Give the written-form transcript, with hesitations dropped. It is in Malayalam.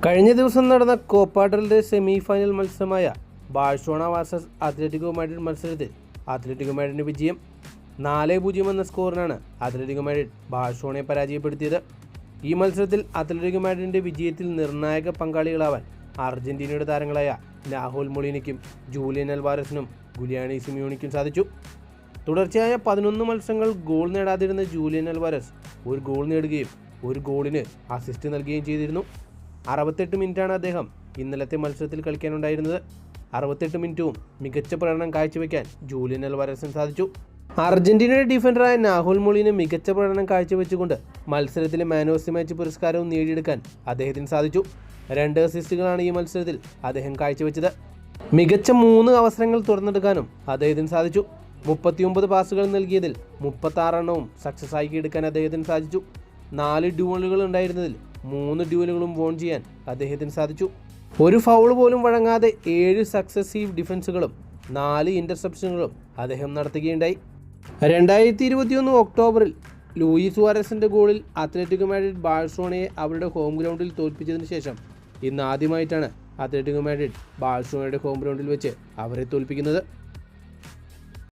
കഴിഞ്ഞ ദിവസം നടന്ന Copa del Rey semi final മത്സരമായ ബാഴ്സലോണ വേഴ്സസ് അത്ലറ്റിക്കോ മാഡ്രിഡ് മത്സരത്തിൽ അത്ലറ്റിക്കോ മാഡ്രിഡിൻ്റെ വിജയം 4-0 എന്ന സ്കോറിനാണ് അത്ലറ്റിക്കോ മാഡ്രിഡ് ബാഴ്സലോണയെ പരാജയപ്പെടുത്തിയത്. ഈ മത്സരത്തിൽ അത്ലറ്റിക്കോ മാഡ്രിഡിൻ്റെ വിജയത്തിൽ നിർണായക പങ്കാളികളാവാൻ അർജന്റീനയുടെ താരങ്ങളായ നാഹുൽ മൊളീനയ്ക്കും ജൂലിയൻ അൽവാരസിനും ഗുലിയാനി സിമിയോണിക്കും സാധിച്ചു. തുടർച്ചയായ 11 മത്സരങ്ങൾ ഗോൾ നേടാതിരുന്ന ജൂലിയൻ അൽവാരസ് ഒരു ഗോൾ നേടുകയും ഒരു ഗോളിന് അസിസ്റ്റ് നൽകുകയും ചെയ്തിരുന്നു. 68 മിനിറ്റാണ് അദ്ദേഹം ഇന്നലത്തെ മത്സരത്തിൽ കളിക്കാനുണ്ടായിരുന്നത്. 68 മിനിറ്റും മികച്ച പ്രകടനം കാഴ്ചവെക്കാൻ ജൂലിയൻ അൽവാരസിന് സാധിച്ചു. അർജന്റീനയുടെ ഡിഫൻഡറായ നാഹുൽ മൊളീന മികച്ച പ്രകടനം കാഴ്ചവെച്ചുകൊണ്ട് മത്സരത്തിലെ മാൻ ഓഫ് ദി മാച്ച് പുരസ്കാരവും നേടിയെടുക്കാൻ അദ്ദേഹത്തിന് സാധിച്ചു. 2 അസിസ്റ്റുകളാണ് ഈ മത്സരത്തിൽ അദ്ദേഹം കാഴ്ചവെച്ചത്. മികച്ച 3 അവസരങ്ങൾ തുറന്നെടുക്കാനും അദ്ദേഹത്തിന് സാധിച്ചു. 39 പാസുകൾ നൽകിയതിൽ 36 എണ്ണവും സക്സസ് ആക്കി എടുക്കാൻ അദ്ദേഹത്തിന് സാധിച്ചു. 4 ഡ്യൂവലുകൾ ഉണ്ടായിരുന്നതിൽ 3 ഡ്യൂവലുകളും വോൺ ചെയ്യാൻ അദ്ദേഹത്തിന് സാധിച്ചു. ഒരു ഫൗൾ പോലും വഴങ്ങാതെ 7 സക്സസീവ് ഡിഫൻസുകളും 4 ഇൻ്റർസെപ്ഷനുകളും അദ്ദേഹം നടത്തുകയുണ്ടായി. 2021 ഒക്ടോബറിൽ ലൂയിസ് സുവാരസിൻ്റെ ഗോളിൽ അത്ലറ്റിക്കോ മാഡ്രിഡ് ബാഴ്സലോണയെ അവരുടെ ഹോം ഗ്രൗണ്ടിൽ തോൽപ്പിച്ചതിന് ശേഷം ഇന്ന് ആദ്യമായിട്ടാണ് അത്ലറ്റിക്കോ മാഡ്രിഡ് ബാഴ്സലോണയുടെ ഹോം ഗ്രൗണ്ടിൽ വെച്ച് അവരെ തോൽപ്പിക്കുന്നത്.